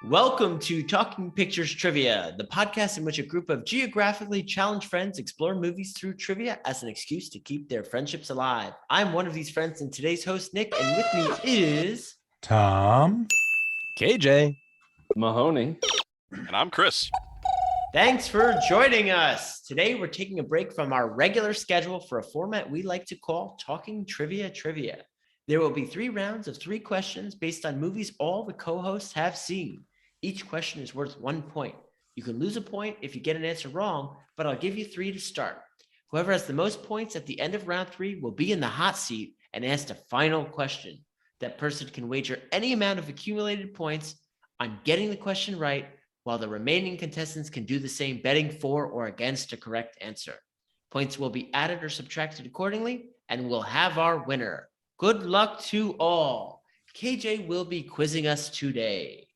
Welcome to Talking Pictures Trivia, the podcast in which a group of geographically challenged friends explore movies through trivia as an excuse to keep their friendships alive. I'm one of these friends and today's host, Nick, and with me is... Tom, KJ, Mahoney, and I'm Chris. Thanks for joining us. Today, we're taking a break from our regular schedule for a format we like to call Talking Trivia. There will be 3 rounds of 3 questions based on movies all the co-hosts have seen. Each question is worth 1 point. You can lose a point if you get an answer wrong, but I'll give you 3 to start. Whoever has the most points at the end of round 3 will be in the hot seat and ask the final question. That person can wager any amount of accumulated points on getting the question right, while the remaining contestants can do the same, betting for or against a correct answer. Points will be added or subtracted accordingly, and we'll have our winner. Good luck to all. KJ will be quizzing us today.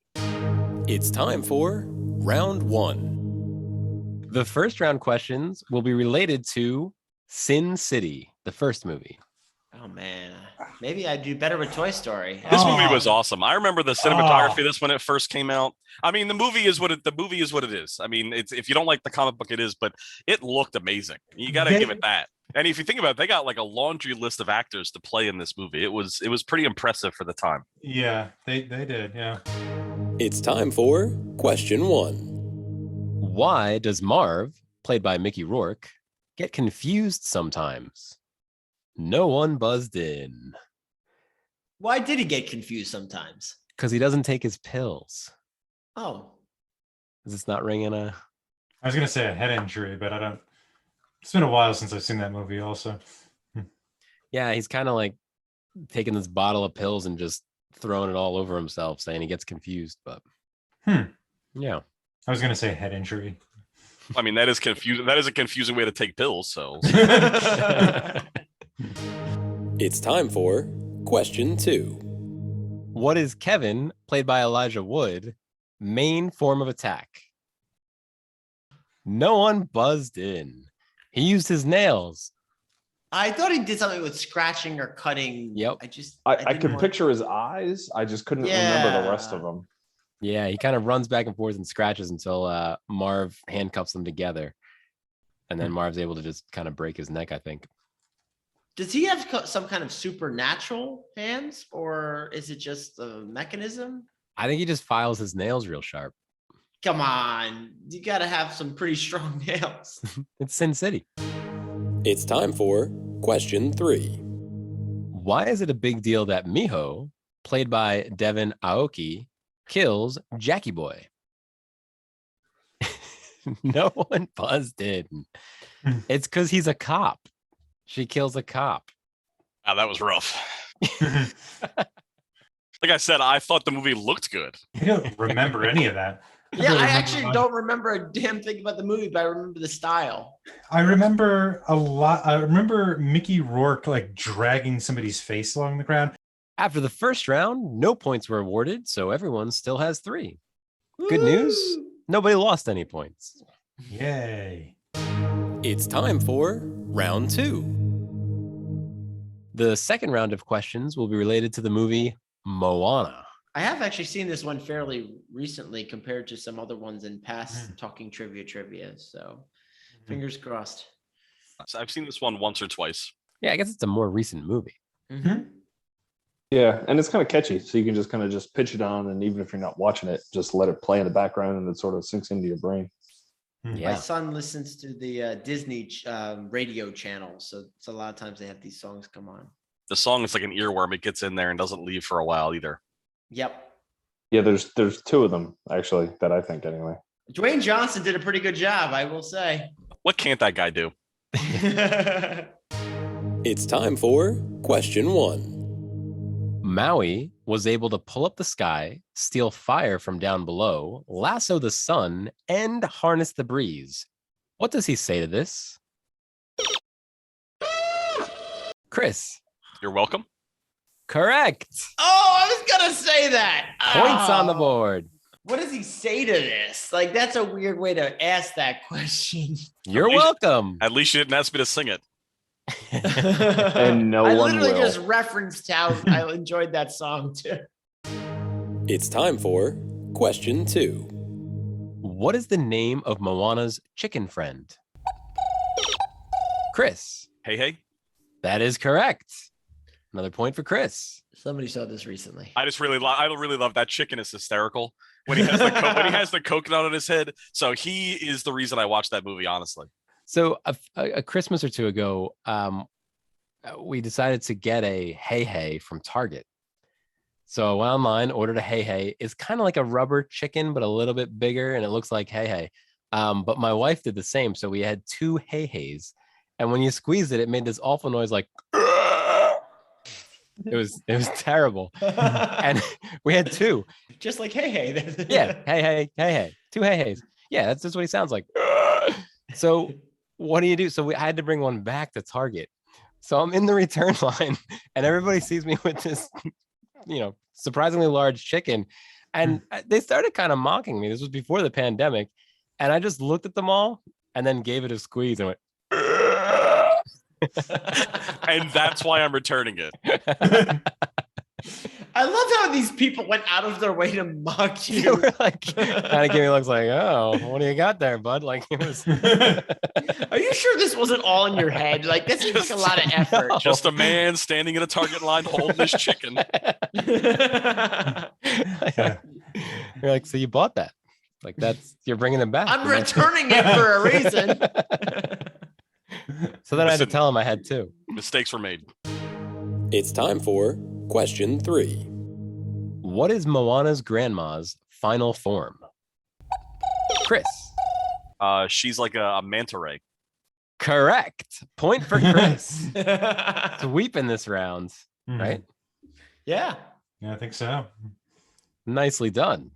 it's time for round 1. The first round questions will be related to Sin City, the first movie. Oh man, maybe I'd do better with Toy Story. This movie was awesome. I remember the cinematography. This when it first came out. I mean, the movie is what it is. I mean, it's if you don't like the comic book, it is, but it looked amazing. You got to give it that. And if you think about it, they got like a laundry list of actors to play in this movie. It was pretty impressive for the time. yeah, they did, yeah. It's time for question 1. Why does Marv, played by Mickey Rourke, get confused sometimes? No one buzzed in. Why did he get confused sometimes? Because he doesn't take his pills. Oh, Is this not ringing a... I was gonna say a head injury, but I don't. It's been a while since I've seen that movie. Also, Yeah, he's kind of like taking this bottle of pills and just throwing it all over himself, saying he gets confused. But yeah, I was gonna say head injury. I mean, that is confusing. That is a confusing way to take pills. So it's time for question 2. What is Kevin, played by Elijah Wood, main form of attack? No one buzzed in. He used his nails. I thought he did something with scratching or cutting. Yep. I could picture his eyes. I just couldn't remember the rest of them. Yeah, he kind of runs back and forth and scratches until Marv handcuffs them together. And then Marv's able to just kind of break his neck, I think. Does he have some kind of supernatural hands, or is it just a mechanism? I think he just files his nails real sharp. Come on, you got to have some pretty strong nails. It's Sin City. It's time for question 3. Why is it a big deal that Miho, played by Devin Aoki, kills Jackie Boy? No one buzzed in. It's because he's a cop. She kills a cop. wow, that was rough. Like I said, I thought the movie looked good. I don't remember any of that. Yeah, I actually don't remember a damn thing about the movie, but I remember the style. I remember a lot. I remember Mickey Rourke like dragging somebody's face along the ground. After the first round, no points were awarded, so everyone still has 3. Good news, nobody lost any points. Yay! It's time for round 2. The second round of questions will be related to the movie Moana. I have actually seen this one fairly recently compared to some other ones in past Talking Trivia. So fingers crossed. So I've seen this one once or twice. Yeah, I guess it's a more recent movie. Yeah, and it's kind of catchy, so you can just kind of just pitch it on, and even if you're not watching it, just let it play in the background, and it sort of sinks into your brain. Yeah. My son listens to the Disney radio channel, so it's a lot of times they have these songs come on. The song is like an earworm. It gets in there and doesn't leave for a while either. Yep. Yeah, there's 2 of them actually that I think anyway. Dwayne Johnson did a pretty good job, I will say. What can't that guy do? It's time for question 1. Maui was able to pull up the sky, steal fire from down below, lasso the sun, and harness the breeze. What does he say to this? Chris. You're welcome. Correct. Oh, I was gonna say that. Points on the Oh. board. What does he say to this? Like, that's a weird way to ask that question. You're welcome. At least you didn't ask me to sing it. And no I one literally will. just referenced how I enjoyed that song too. It's time for question 2. What is the name of Moana's chicken friend? Chris. Hey. That is correct. Another point for Chris. Somebody saw this recently. I really love that chicken is hysterical when he has the when he has the coconut on his head. So he is the reason I watched that movie, honestly. So a Christmas or two ago, we decided to get a hey from Target. So I went online, ordered a hey. It's kind of like a rubber chicken, but a little bit bigger, and it looks like hey. But my wife did the same. So we had 2 hey. And when you squeezed it, it made this awful noise like it was terrible. And we had 2. Just like hey. Yeah, hey. 2 hey. Yeah, that's just what he sounds like. So what do you do? So I had to bring one back to Target. So I'm in the return line and everybody sees me with this, surprisingly large chicken. And they started kind of mocking me. This was before the pandemic. And I just looked at them all and then gave it a squeeze and went, And that's why I'm returning it. I love how these people went out of their way to mock they you. were like, kind of gave me looks like, oh, what do you got there, bud? Like it was. Are you sure this wasn't all in your head? Like this seems like a lot of effort. No. Just a man standing in a Target line holding his chicken. You're like, so you bought that? Like you're bringing it back. I'm returning it for a reason. So then I had to tell him I had 2. Mistakes were made. It's time for question 3. What is Moana's grandma's final form? Chris. She's like a manta ray. Correct. Point for Chris. Sweep in this round, right? Yeah. Yeah, I think so. Nicely done.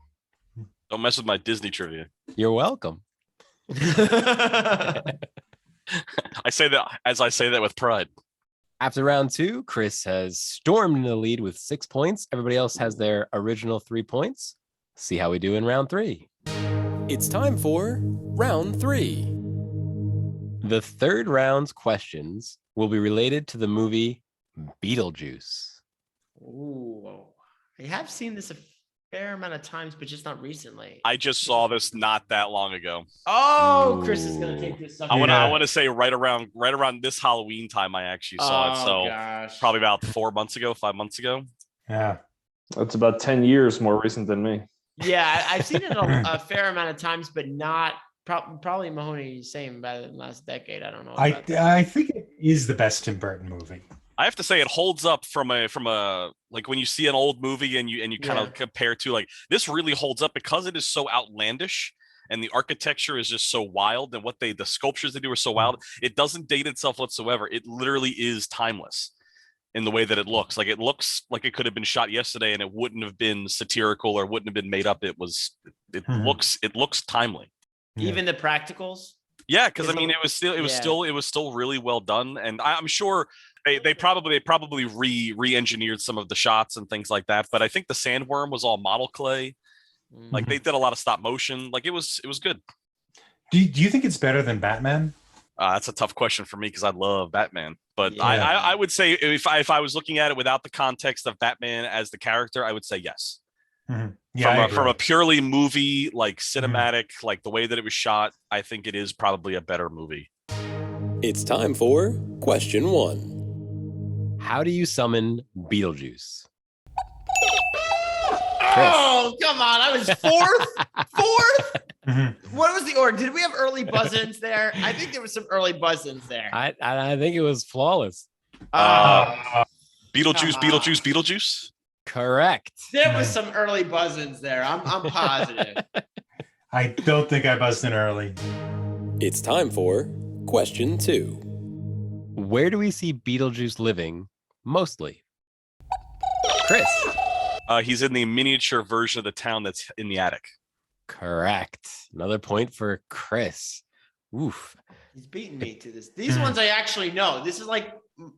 Don't mess with my Disney trivia. You're welcome. I say that with pride. After round 2, Chris has stormed into the lead with 6 points. Everybody else has their original 3 points. See how we do in round 3. It's time for round 3. The third round's questions will be related to the movie Beetlejuice. Ooh, I have seen this a fair amount of times, but just not recently. I just saw this not that long ago. Oh, Chris is gonna take this. I want to say right around this Halloween time I actually saw it. So gosh. probably about 5 months ago. Yeah. That's about 10 years more recent than me. Yeah, I've seen it a fair amount of times, but not probably Mahoney same by the last decade. I don't know. I think it is the best Tim Burton movie. I have to say it holds up from a like when you see an old movie and you kind of compare to like this really holds up because it is so outlandish and the architecture is just so wild and the sculptures they do are so wild. It doesn't date itself whatsoever. It literally is timeless in the way that it looks. Like it looks like it could have been shot yesterday and it wouldn't have been satirical or wouldn't have been made up. It looks timely. Even the practicals. Yeah, because I mean it was still really well done, and I'm sure they probably re-engineered some of the shots and things like that. But I think the sandworm was all model clay. Like they did a lot of stop motion. Like it was good. Do you think it's better than Batman? That's a tough question for me because I love Batman. But I would say if I was looking at it without the context of Batman as the character, I would say yes. Yeah, from a purely movie, like cinematic, like the way that it was shot, I think it is probably a better movie. It's time for question 1. How do you summon Beetlejuice? Oh, come on. I was fourth. What was the order? Did we have early buzz-ins there? I think there was some early buzz-ins there. I think it was flawless. Beetlejuice. Correct. There was some early buzz-ins there. I'm positive. I don't think I buzzed in early. It's time for question 2. Where do we see Beetlejuice living mostly? Chris. He's in the miniature version of the town that's in the attic. Correct. Another point for Chris. Oof. He's beating me to this. These ones I actually know. This is like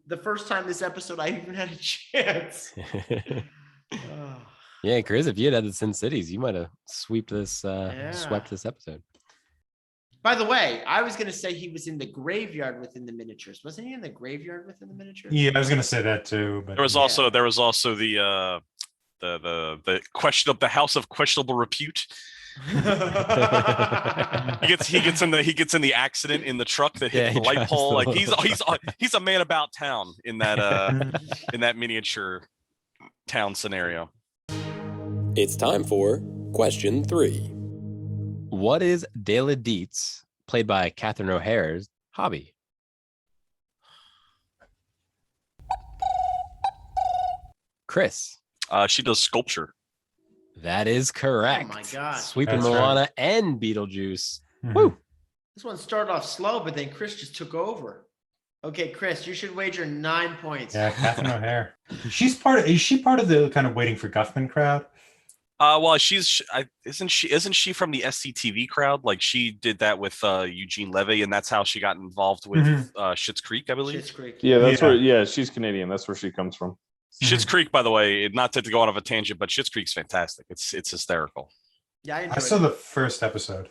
the first time this episode I even had a chance. Yeah, Chris, if you had the Sin Cities, you might have swept this episode. By the way, I was going to say he was in the graveyard within the miniatures. Wasn't he in the graveyard within the miniatures? Yeah, I was going to say that too. But there was also the the questionable, the house of questionable repute. He gets in the accident in the truck that hits Yeah, the he light drives pole. the Like little he's a man about town in that miniature town scenario. It's time for question 3. What is Dela Dietz, played by Catherine O'Hara's hobby? Chris. She does sculpture. That is correct. Oh my gosh. Sweeping That's right. Moana and Beetlejuice. Mhm. Woo. This one started off slow, but then Chris just took over. Okay, Chris, you should wager 9 points. Yeah, Catherine O'Hara. Is she part of the kind of waiting for Guffman crowd? Well, isn't she from the SCTV crowd? Like she did that with Eugene Levy, and that's how she got involved with Schitt's Creek, I believe. Schitt's Creek. Yeah, that's Yeah. where. Yeah, she's Canadian. That's where she comes from. Schitt's Creek, by the way, not to go on of a tangent, but Schitt's Creek's fantastic. It's hysterical. Yeah, I I enjoyed saw it. the first episode.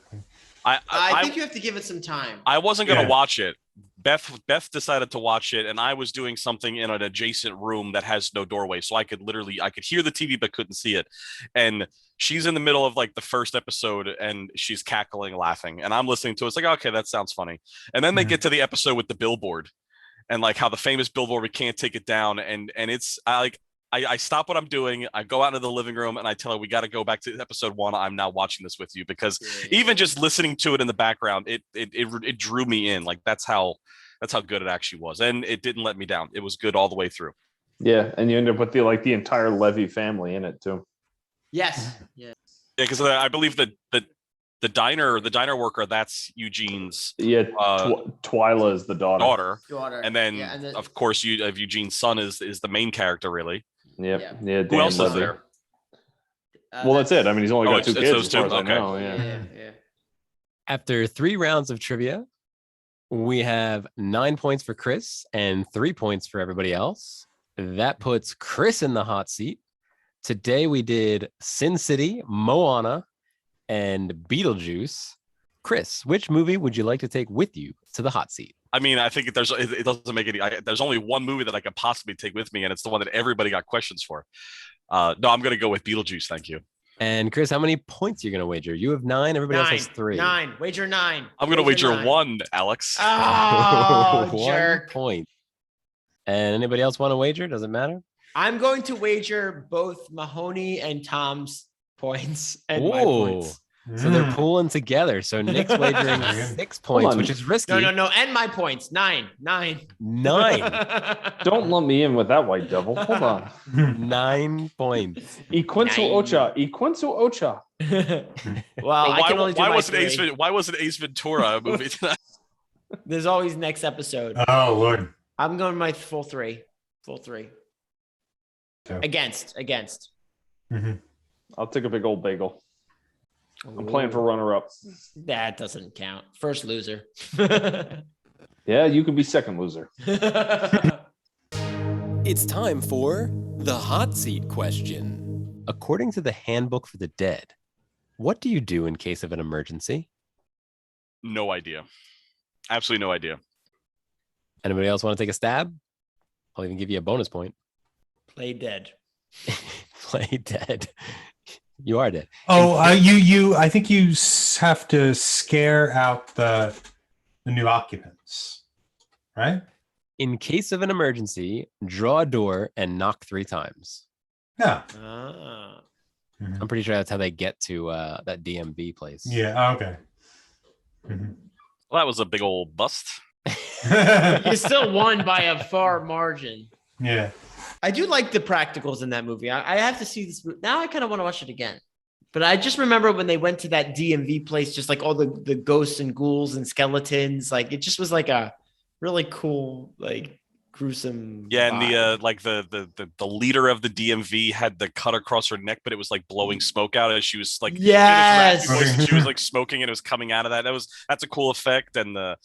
I think you have to give it some time. I wasn't gonna Yeah. watch it. Beth decided to watch it, and I was doing something in an adjacent room that has no doorway, so I could hear the TV but couldn't see it. And she's in the middle of like the first episode, and she's cackling, laughing, and I'm listening to it. It's like, okay, that sounds funny. And then they get to the episode with the billboard, and like how the famous billboard, we can't take it down, and it's I stop what I'm doing. I go out into the living room and I tell her, we got to go back to episode 1. I'm now watching this with you, because even just listening to it in the background, it drew me in. Like that's how good it actually was, and it didn't let me down. It was good all the way through. Yeah, and you end up with the entire Levy family in it too. Yes. Yeah. Yeah, because I believe that the diner worker, that's Eugene's Yeah, Twyla is the daughter. daughter, and then Yeah, and then- of course Eugene's son is the main character, really. Yeah. Who Dan else is Levy. there? Well, that's it. I mean, he's only got 2 it's kids. those As far two? as I Okay. know. Yeah. Yeah. After 3 rounds of trivia, we have 9 points for Chris and 3 points for everybody else. That puts Chris in the hot seat. Today we did Sin City, Moana, and Beetlejuice. Chris, which movie would you like to take with you to the hot seat? I mean, I think it doesn't make any. There's only one movie that I could possibly take with me, and it's the one that everybody got questions for. No, I'm going to go with Beetlejuice. Thank you. And Chris, how many points are you going to wager? You have 9. Everybody else has 3. 9. Wager 9. I'm going to wager 9. 1, Alex. Oh, 1 jerk. point. And anybody else want to wager? Does it matter? I'm going to wager both Mahoney and Tom's points and my Whoa. points. So they're pooling together. So Nick's wagering 6 points, on. which is risky. No, and my points. 9. 9. Don't lump me in with that white devil. Hold on. 9 points. Equinso Ocha. Well, I can only do why my wasn't 3. Why wasn't Ace Ventura a movie tonight? There's always next episode. Oh Lord. I'm going my full 3. Full 3. Okay. Against. Mhm. I'll take a big old bagel. I'm playing for runner-up. That doesn't count. First loser. Yeah, you could be second loser. It's time for the hot seat question. According to the Handbook for the Dead, what do you do in case of an emergency? No idea. Absolutely no idea. Anybody else want to take a stab? I'll even give you a bonus point. Play dead. Play dead. You are dead. Oh, you. I think you have to scare out the new occupants, right? In case of an emergency, draw a door and knock 3 times. Yeah. Ah. I'm pretty sure that's how they get to that DMV place. Yeah. Okay. Mhm. Well, that was a big old bust. You still won by a far margin. Yeah. I do like the practicals in that movie. I have to see this. Now I kind of want to watch it again. But I just remember when they went to that DMV place, just like all the ghosts and ghouls and skeletons. Like it just was like a really cool, like gruesome. Yeah, and vibe. the leader of the DMV had the cut across her neck, but it was like blowing smoke out as she was like Yes. in this raspy voice, and she was like smoking and it was coming out of that. That's a cool effect. And the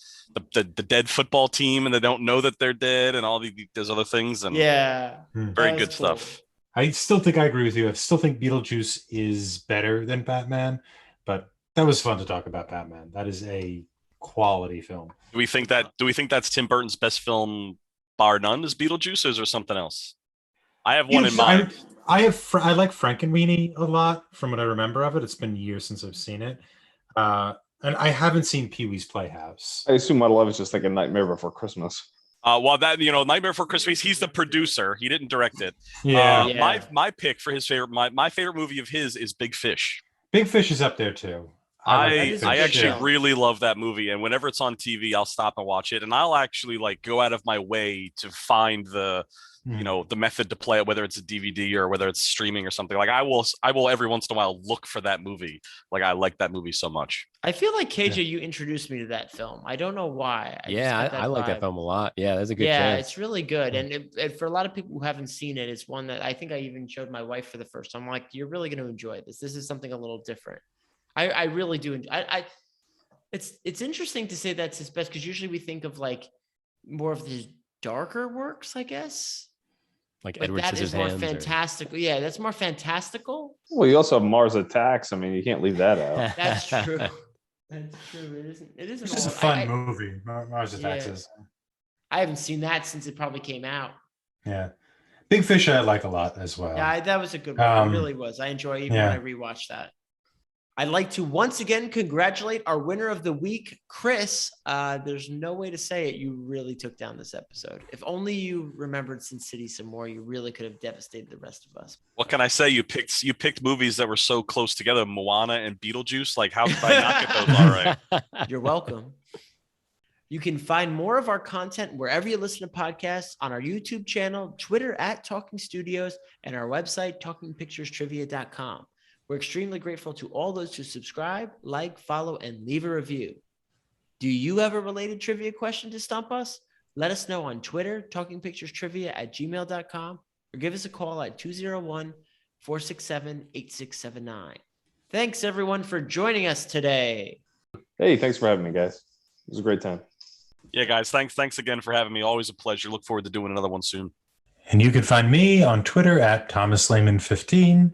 dead football team, and they don't know that they're dead, and all those other things. And Yeah. very That good was cool. stuff. I still think I agree with you. I still think Beetlejuice is better than Batman, but that was fun to talk about Batman. That is a quality film. Do we think that's Tim Burton's best film, bar none, is Beetlejuice, or is there something else? I have one in mind. I like Frankenweenie a lot from what I remember of it. It's been years since I've seen it. And I haven't seen Pee-wee's Playhouse. I assume my love is just like A Nightmare Before Christmas. Well, that Nightmare Before Christmas. He's the producer. He didn't direct it. Yeah. Yeah. My pick for his favorite, my favorite movie of his is Big Fish. Big Fish is up there too. I That is actually good. really love that movie, and whenever it's on TV, I'll stop and watch it, and I'll actually like go out of my way to find the the method to play it, whether it's a DVD or whether it's streaming or something. Like I will every once in a while look for that movie. Like I like that movie so much. I feel like KJ, you introduced me to that film. I don't know why. I like that vibe. film a lot. Yeah, that's a good Yeah, choice. it's really good. And for a lot of people who haven't seen it, it's one that I think I even showed my wife for the first time. I'm like, you're really going to enjoy this. This is something a little different. I really do. It's interesting to say that's his best, because usually we think of like more of his darker works, I guess. Like But Edward that is more Scissorhands. fantastical. Yeah, that's more fantastical. Well, you also have Mars Attacks. I mean, you can't leave that out. That's true. That's true. It isn't. It's just a all- fun I- movie. Mars Attacks Yeah. is. I haven't seen that since it probably came out. Yeah. Big Fish I like a lot as well. Yeah, that was a good one. It Um, really was. I enjoy even yeah. when I rewatched that. I'd like to once again congratulate our winner of the week, Chris. There's no way to say it. You really took down this episode. If only you remembered Sin City some more, you really could have devastated the rest of us. What can I say? You picked movies that were so close together, Moana and Beetlejuice. Like how could I not get those all right? You're welcome. You can find more of our content wherever you listen to podcasts, on our YouTube channel, Twitter @Talking Studios, and our website, talkingpicturestrivia.com. We're extremely grateful to all those who subscribe, like, follow, and leave a review. Do you have a related trivia question to stump us? Let us know on Twitter, talkingpicturestrivia@gmail.com, or give us a call at 201-467-8679. Thanks, everyone, for joining us today. Hey, thanks for having me, guys. It was a great time. Yeah, guys, thanks again for having me. Always a pleasure. Look forward to doing another one soon. And you can find me on Twitter @ThomasLehman15,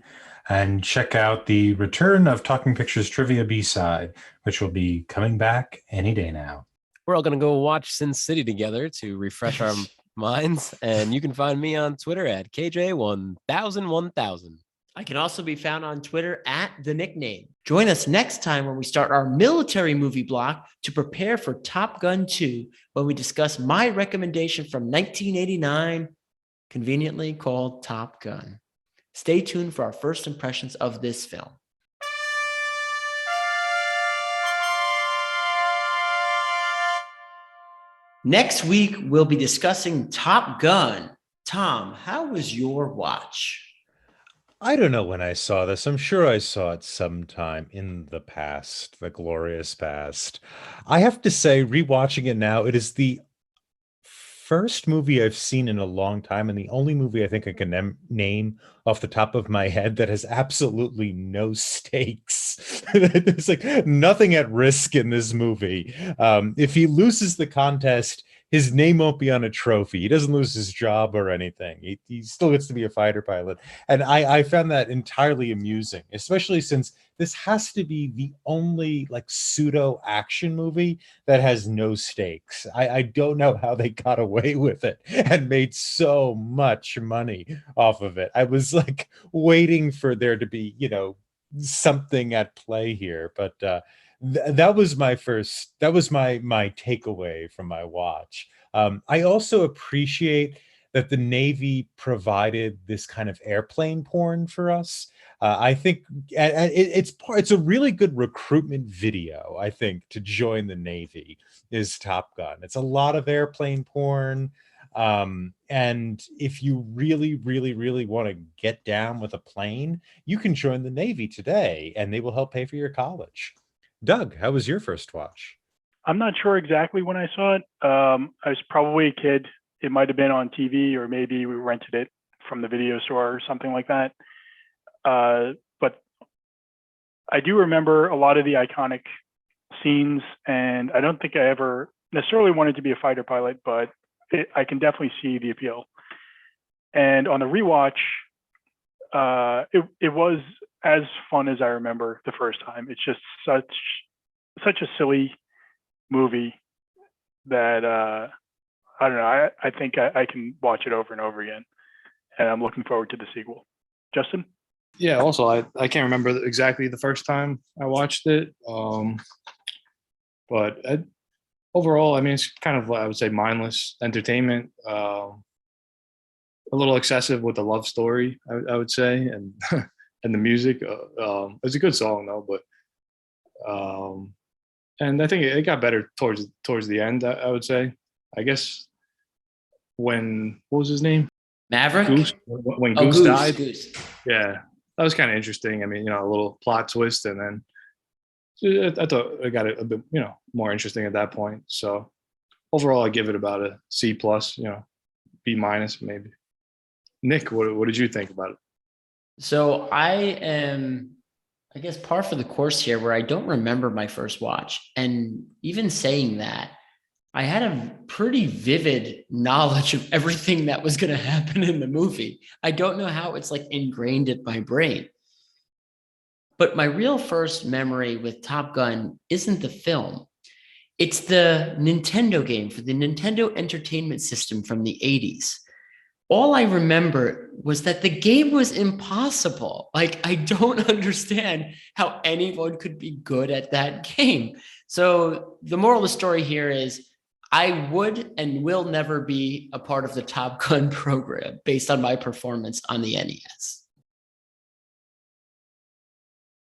and check out the return of Talking Pictures Trivia B-Side, which will be coming back any day now. We're all going to go watch Sin City together to refresh our minds. And you can find me on Twitter @KJ10001000. I can also be found on Twitter @TheNickname. Join us next time when we start our military movie block to prepare for Top Gun 2, when we discuss my recommendation from 1989, conveniently called Top Gun. Stay tuned for our first impressions of this film. Next week, we'll be discussing Top Gun. Tom, how was your watch? I don't know when I saw this. I'm sure I saw it sometime in the past, the glorious past. I have to say, rewatching it now, it is the first movie I've seen in a long time, and the only movie I think I can name off the top of my head that has absolutely no stakes. There's like nothing at risk in this movie. If he loses the contest, his name won't be on a trophy. He doesn't lose his job or anything. He still gets to be a fighter pilot. And I found that entirely amusing, especially since this has to be the only like pseudo action movie that has no stakes. I don't know how they got away with it and made so much money off of it. I was like waiting for there to be, something at play here, but that was my takeaway from my watch. I also appreciate that the Navy provided this kind of airplane porn for us. I think it's a really good recruitment video, I think, to join the Navy is Top Gun. It's a lot of airplane porn. And if you really, really, really want to get down with a plane, you can join the Navy today and they will help pay for your college. Doug, how was your first watch? I'm not sure exactly when I saw it. I was probably a kid. It might have been on TV, or maybe we rented it from the video store or something like that. But I do remember a lot of the iconic scenes, and I don't think I ever necessarily wanted to be a fighter pilot, but I can definitely see the appeal. And on the rewatch, it was as fun as I remember the first time. It's just such a silly movie that I don't know. I think I can watch it over and over again. and I'm looking forward to the sequel. Justin? Yeah, also I can't remember exactly the first time I watched it, but overall, I mean, it's kind of, I would say, mindless entertainment. A little excessive with the love story, I would say, and and the music. It's a good song though, but and I think it got better towards the end. I would say, I guess when, what was his name? Maverick? Goose. When Oh, Goose Goose. died. Goose. Yeah, that was kind of interesting. I mean, a little plot twist, and then I thought it got a bit, more interesting at that point. So overall, I give it about a C plus, B minus maybe. Nick, what did you think about it? So I am, I guess, par for the course here, where I don't remember my first watch. And even saying that, I had a pretty vivid knowledge of everything that was going to happen in the movie. I don't know how it's like ingrained in my brain. But my real first memory with Top Gun isn't the film. It's the Nintendo game for the Nintendo Entertainment System from the 80s. All I remember was that the game was impossible. Like, I don't understand how anyone could be good at that game. So the moral of the story here is I would and will never be a part of the Top Gun program based on my performance on the NES.